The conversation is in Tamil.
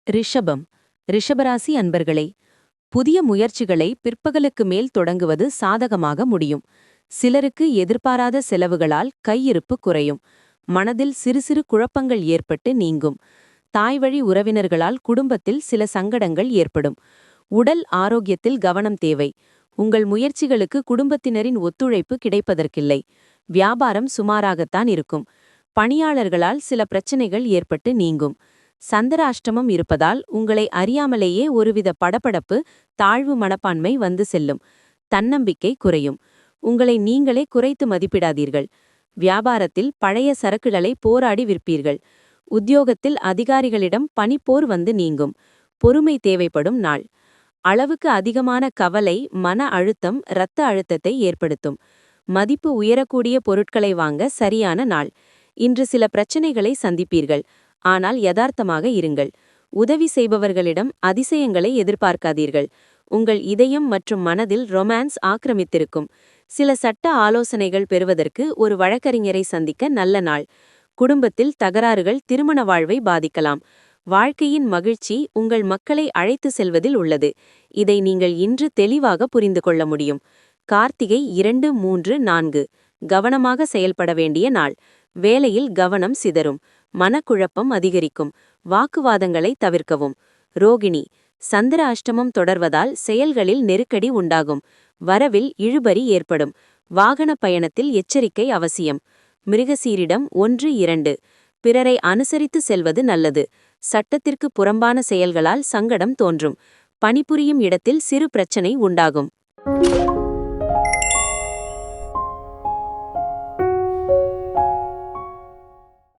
ரிஷபம். ரிஷபராசி அன்பர்களே, புதிய முயற்சிகளை பிற்பகலுக்கு மேல் தொடங்குவது சாதகமாக முடியும். சிலருக்கு எதிர்பாராத செலவுகளால் கையிருப்பு குறையும். மனதில் சிறு சிறு குழப்பங்கள் ஏற்பட்டு நீங்கும். தாய்வழி உறவினர்களால் குடும்பத்தில் சில சங்கடங்கள் ஏற்படும். உடல் ஆரோக்கியத்தில் கவனம் தேவை. உங்கள் முயற்சிகளுக்கு குடும்பத்தினரின் ஒத்துழைப்பு கிடைப்பதற்கில்லை. வியாபாரம் சுமாராகத்தான் இருக்கும். பணியாளர்களால் சில பிரச்சனைகள் ஏற்பட்டு நீங்கும். சந்திராஷ்டமம் இருப்பதால் உங்களை அறியாமலேயே ஒருவித படபடப்பு, தாழ்வு மனப்பான்மை வந்து செல்லும். தன்னம்பிக்கை குறையும். உங்களை நீங்களே குறைத்து மதிப்பிடாதீர்கள். வியாபாரத்தில் பழைய சரக்குகளை போராடி விற்பீர்கள். உத்தியோகத்தில் அதிகாரிகளிடம் பணிப்போர் வந்து நீங்கும். பொறுமை தேவைப்படும் நாள். அளவுக்கு அதிகமான கவலை, மன அழுத்தம், இரத்த அழுத்தத்தை ஏற்படுத்தும். மதிப்பு உயரக்கூடிய பொருட்களை வாங்க சரியான நாள். இன்று சில பிரச்சனைகளை சந்திப்பீர்கள். ஆனால் யதார்த்தமாக இருங்கள். உதவி செய்பவர்களிடம் அதிசயங்களை எதிர்பார்க்காதீர்கள். உங்கள் இதயம் மற்றும் மனதில் ரொமான்ஸ் ஆக்கிரமித்திருக்கும். சில சட்ட ஆலோசனைகள் பெறுவதற்கு ஒரு வழக்கறிஞரை சந்திக்க நல்ல நாள். குடும்பத்தில் தகராறுகள் திருமண வாழ்வை பாதிக்கலாம். வாழ்க்கையின் மகிழ்ச்சி உங்கள் மக்களை அழைத்து செல்வதில் உள்ளது. இதை நீங்கள் இன்று தெளிவாக புரிந்து கொள்ள முடியும். கார்த்திகை 2, 3, 4. கவனமாக செயல்பட வேண்டிய நாள். வேலையில் கவனம் சிதறும். மனக்குழப்பம் அதிகரிக்கும். வாக்குவாதங்களை தவிர்க்கவும். ரோகிணி. சந்திர அஷ்டமம் தொடர்வதால் செயல்களில் நெருக்கடி உண்டாகும். வரவில் இழுபறி ஏற்படும். வாகன பயணத்தில் எச்சரிக்கை அவசியம். மிருகசீரிடம் 1, 2. பிறரை அனுசரித்து செல்வது நல்லது. சட்டத்திற்கு புறம்பான செயல்களால் சங்கடம் தோன்றும். பணிபுரியும் இடத்தில் சிறு பிரச்சனை உண்டாகும்.